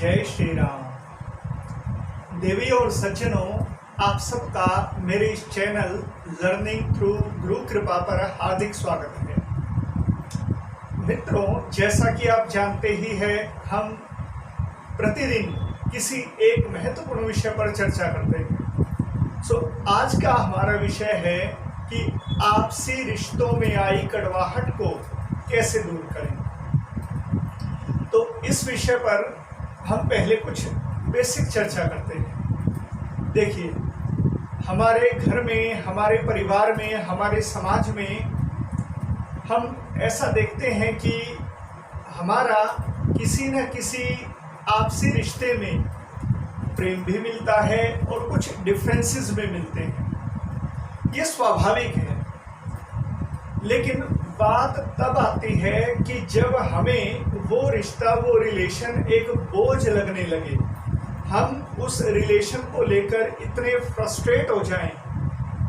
जय श्री राम। देवी और सज्जनों, आप सबका मेरे इस चैनल लर्निंग थ्रू गुरु कृपा पर हार्दिक स्वागत है। मित्रों, जैसा कि आप जानते ही हैं, हम प्रतिदिन किसी एक महत्वपूर्ण विषय पर चर्चा करते हैं। आज का हमारा विषय है कि आपसी रिश्तों में आई कड़वाहट को कैसे दूर करें। तो इस विषय पर हम पहले कुछ बेसिक चर्चा करते हैं। देखिए, हमारे घर में, हमारे परिवार में, हमारे समाज में हम ऐसा देखते हैं कि हमारा किसी न किसी आपसी रिश्ते में प्रेम भी मिलता है और कुछ डिफरेंसेस भी मिलते हैं। ये स्वाभाविक है, लेकिन बात तब आती है कि जब हमें वो रिश्ता, वो रिलेशन एक बोझ लगने लगे, हम उस रिलेशन को लेकर इतने फ्रस्ट्रेट हो जाएं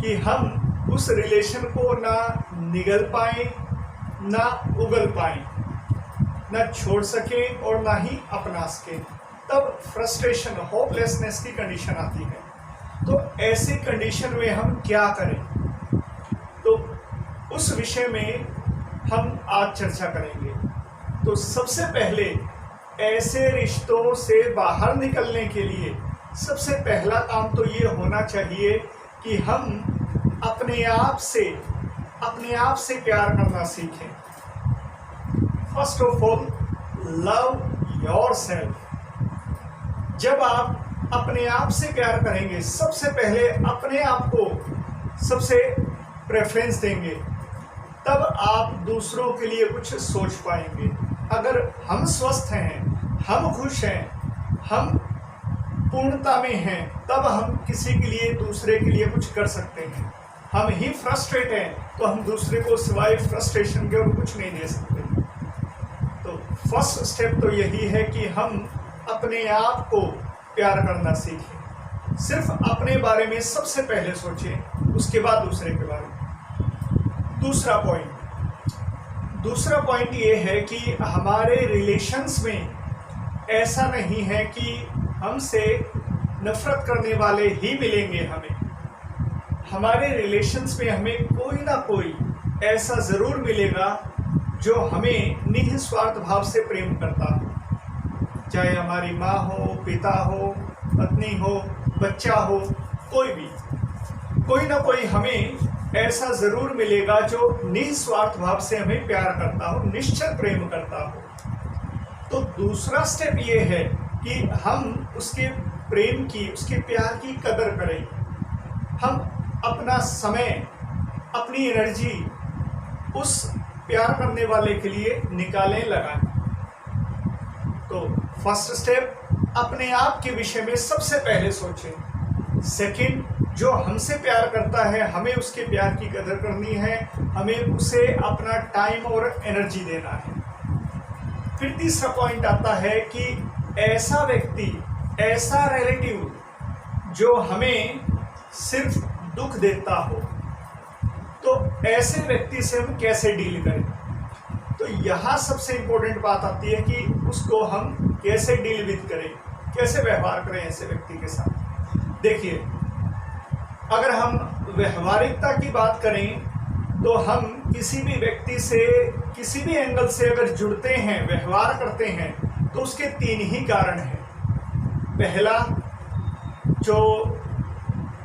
कि हम उस रिलेशन को ना निगल पाएं, ना उगल पाएं, ना छोड़ सकें और ना ही अपना सकें। तब फ्रस्ट्रेशन, होपलेसनेस की कंडीशन आती है। तो ऐसी कंडीशन में हम क्या करें, तो उस विषय में हम आज चर्चा करेंगे। तो सबसे पहले ऐसे रिश्तों से बाहर निकलने के लिए सबसे पहला काम तो ये होना चाहिए कि हम अपने आप से प्यार करना सीखें। First of all, love yourself. जब आप अपने आप से प्यार करेंगे, सबसे पहले अपने आप को सबसे प्रेफरेंस देंगे, तब आप दूसरों के लिए कुछ सोच पाएंगे। अगर हम स्वस्थ हैं, हम खुश हैं, हम पूर्णता में हैं, तब हम किसी के लिए, दूसरे के लिए कुछ कर सकते हैं। हम ही फ्रस्ट्रेट हैं तो हम दूसरे को सिवाय फ्रस्ट्रेशन के और कुछ नहीं दे सकते। तो फर्स्ट स्टेप तो यही है कि हम अपने आप को प्यार करना सीखें। सिर्फ अपने बारे में सबसे पहले सोचें, उसके बाद दूसरे के बारे में। दूसरा पॉइंट ये है कि हमारे रिलेशंस में ऐसा नहीं है कि हमसे नफरत करने वाले ही मिलेंगे हमें। हमारे रिलेशंस में हमें कोई ना कोई ऐसा ज़रूर मिलेगा जो हमें निस्वार्थ भाव से प्रेम करता हो, चाहे हमारी माँ हो, पिता हो, पत्नी हो, बच्चा हो, कोई ना कोई हमें ऐसा ज़रूर मिलेगा जो निस्वार्थ भाव से हमें प्यार करता हो, निश्चल प्रेम करता हो। तो दूसरा स्टेप ये है कि हम उसके प्रेम की, उसके प्यार की कदर करें। हम अपना समय, अपनी एनर्जी उस प्यार करने वाले के लिए निकालें, लगाएं। तो फर्स्ट स्टेप, अपने आप के विषय में सबसे पहले सोचें। सेकंड, जो हमसे प्यार करता है, हमें उसके प्यार की कदर करनी है, हमें उसे अपना टाइम और एनर्जी देना है। फिर तीसरा पॉइंट आता है कि ऐसा व्यक्ति, ऐसा रिलेटिव जो हमें सिर्फ दुख देता हो, तो ऐसे व्यक्ति से हम कैसे डील करें। तो यहाँ सबसे इम्पोर्टेंट बात आती है कि उसको हम कैसे डील विद करें, कैसे व्यवहार करें ऐसे व्यक्ति के साथ। देखिए, अगर हम व्यवहारिकता की बात करें तो हम किसी भी व्यक्ति से, किसी भी एंगल से अगर जुड़ते हैं, व्यवहार करते हैं, तो उसके 3 ही कारण हैं। पहला, जो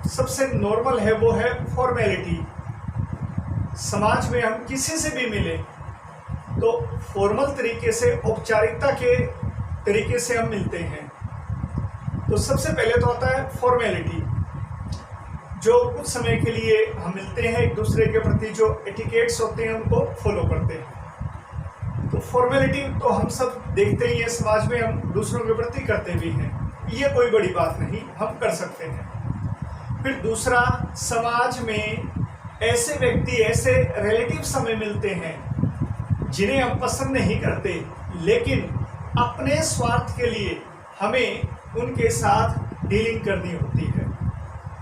सबसे नॉर्मल है, वो है फॉर्मेलिटी। समाज में हम किसी से भी मिले तो फॉर्मल तरीके से, औपचारिकता के तरीके से हम मिलते हैं। तो सबसे पहले तो आता है फॉर्मेलिटी, जो कुछ समय के लिए हम मिलते हैं, एक दूसरे के प्रति जो एटिकेट्स होते हैं उनको फॉलो करते हैं। तो फॉर्मेलिटी तो हम सब देखते ही हैं, समाज में हम दूसरों के प्रति करते भी हैं, ये कोई बड़ी बात नहीं, हम कर सकते हैं। फिर दूसरा, समाज में ऐसे व्यक्ति, ऐसे रिलेटिव्स हमें मिलते हैं जिन्हें हम पसंद नहीं करते, लेकिन अपने स्वार्थ के लिए हमें उनके साथ डीलिंग करनी होती है।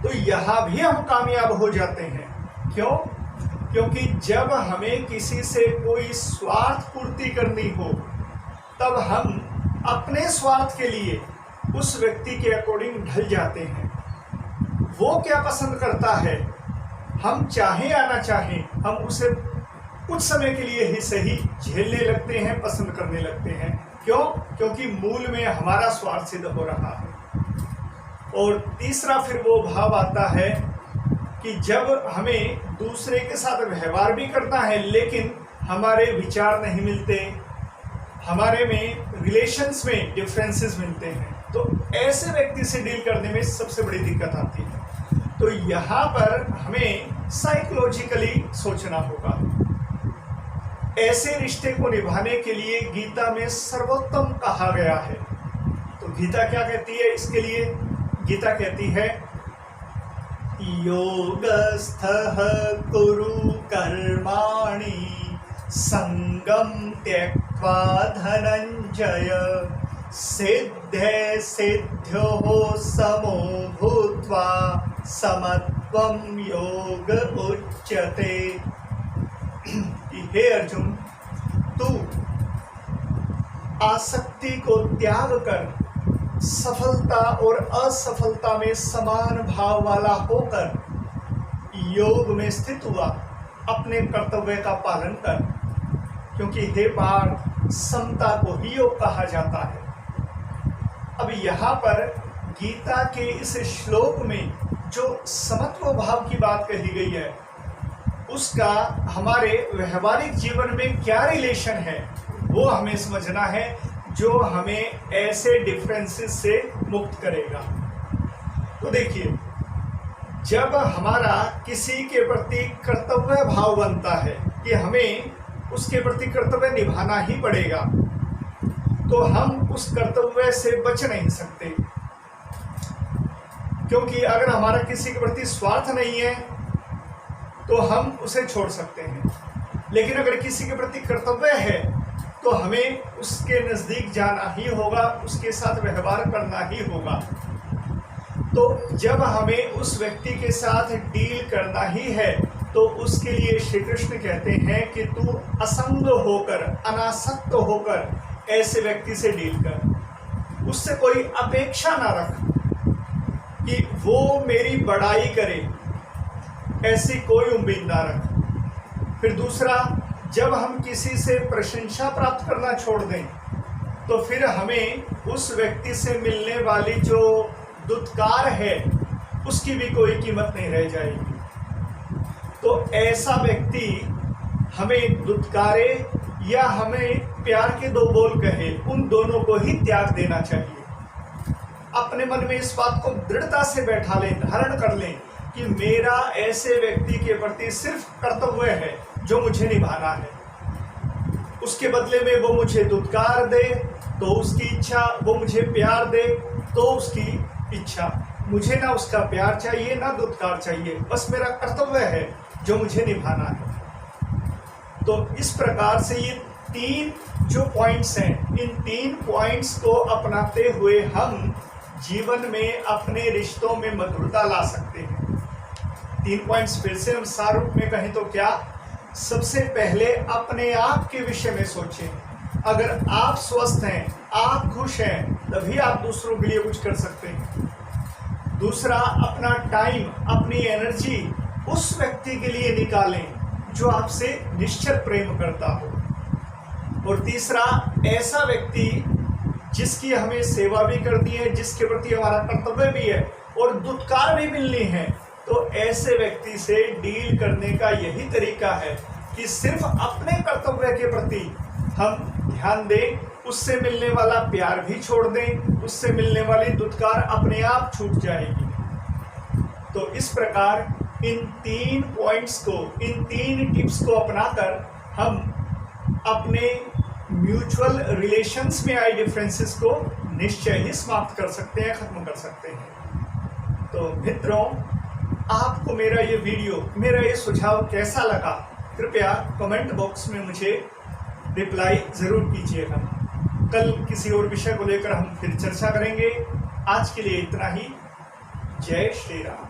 तो यहाँ भी हम कामयाब हो जाते हैं। क्यों? क्योंकि जब हमें किसी से कोई स्वार्थ पूर्ति करनी हो, तब हम अपने स्वार्थ के लिए उस व्यक्ति के अकॉर्डिंग ढल जाते हैं। वो क्या पसंद करता है, हम चाहें या ना चाहें, हम उसे कुछ समय के लिए ही सही झेलने लगते हैं, पसंद करने लगते हैं। क्यों? क्योंकि मूल में हमारा स्वार्थ सिद्ध हो रहा है। और तीसरा फिर वो भाव आता है कि जब हमें दूसरे के साथ व्यवहार भी करना है लेकिन हमारे विचार नहीं मिलते, हमारे में रिलेशंस में डिफरेंसेस मिलते हैं, तो ऐसे व्यक्ति से डील करने में सबसे बड़ी दिक्कत आती है। तो यहाँ पर हमें साइकोलॉजिकली सोचना होगा। ऐसे रिश्ते को निभाने के लिए गीता में सर्वोत्तम कहा गया है। तो गीता क्या कहती है इसके लिए? गीता कहती है योगस्थः कुरु कर्माणि संगम त्यक्त्वा धनंजय सिद्धे सिद्ध्यो समो भूत्वा समत्वं योग उच्यते। हे अर्जुन, तू आसक्ति को त्याग कर सफलता और असफलता में समान भाव वाला होकर योग में स्थित हुआ, अपने कर्तव्य का पालन कर, क्योंकि हे पार्थ, समता को ही योग कहा जाता है। अब यहाँ पर गीता के इस श्लोक में जो समत्व भाव की बात कही गई है, उसका हमारे व्यवहारिक जीवन में क्या रिलेशन है, वो हमें समझना है, जो हमें ऐसे डिफरेंसेस से मुक्त करेगा। तो देखिए, जब हमारा किसी के प्रति कर्तव्य भाव बनता है कि हमें उसके प्रति कर्तव्य निभाना ही पड़ेगा, तो हम उस कर्तव्य से बच नहीं सकते। क्योंकि अगर हमारा किसी के प्रति स्वार्थ नहीं है तो हम उसे छोड़ सकते हैं, लेकिन अगर किसी के प्रति कर्तव्य है तो हमें उसके नज़दीक जाना ही होगा, उसके साथ व्यवहार करना ही होगा। तो जब हमें उस व्यक्ति के साथ डील करना ही है तो उसके लिए श्री कृष्ण कहते हैं कि तू असंग होकर, अनासक्त होकर ऐसे व्यक्ति से डील कर। उससे कोई अपेक्षा ना रख कि वो मेरी बड़ाई करे, ऐसी कोई उम्मीद ना रख। फिर दूसरा, जब हम किसी से प्रशंसा प्राप्त करना छोड़ दें तो फिर हमें उस व्यक्ति से मिलने वाली जो दुत्कार है उसकी भी कोई कीमत नहीं रह जाएगी। तो ऐसा व्यक्ति हमें दुत्कारे या हमें प्यार के दो बोल कहे, उन दोनों को ही त्याग देना चाहिए। अपने मन में इस बात को दृढ़ता से बैठा लें, धारण कर लें कि मेरा ऐसे व्यक्ति के प्रति सिर्फ कर्तव्य है जो मुझे निभाना है। उसके बदले में वो मुझे दुत्कार दे तो उसकी इच्छा, वो मुझे प्यार दे तो उसकी इच्छा। मुझे ना उसका प्यार चाहिए ना दुत्कार चाहिए, बस मेरा कर्तव्य है जो मुझे निभाना है। तो इस प्रकार से ये तीन जो पॉइंट्स हैं, इन तीन पॉइंट्स को अपनाते हुए हम जीवन में अपने रिश्तों में मधुरता ला सकते हैं। तीन पॉइंट्स फिर से हम सार रूप में कहें तो क्या? सबसे पहले अपने आप के विषय में सोचें। अगर आप स्वस्थ हैं, आप खुश हैं, तभी आप दूसरों के लिए कुछ कर सकते हैं। दूसरा, अपना टाइम, अपनी एनर्जी उस व्यक्ति के लिए निकालें जो आपसे निश्चल प्रेम करता हो। और तीसरा, ऐसा व्यक्ति जिसकी हमें सेवा भी करनी है, जिसके प्रति हमारा कर्तव्य भी है और दुत्कार भी मिलनी है, तो ऐसे व्यक्ति से डील करने का यही तरीका है कि सिर्फ अपने कर्तव्य के प्रति हम ध्यान दें, उससे मिलने वाला प्यार भी छोड़ दें, उससे मिलने वाली दुत्कार अपने आप छूट जाएगी। तो इस प्रकार इन तीन पॉइंट्स को, इन तीन टिप्स को अपनाकर हम अपने म्यूचुअल रिलेशंस में आए डिफरेंसेस को निश्चय ही समाप्त कर सकते हैं, खत्म कर सकते हैं। तो मित्रों, आपको मेरा ये वीडियो, मेरा ये सुझाव कैसा लगा, कृपया कमेंट बॉक्स में मुझे रिप्लाई ज़रूर कीजिएगा। कल किसी और विषय को लेकर हम फिर चर्चा करेंगे। आज के लिए इतना ही। जय श्री राम।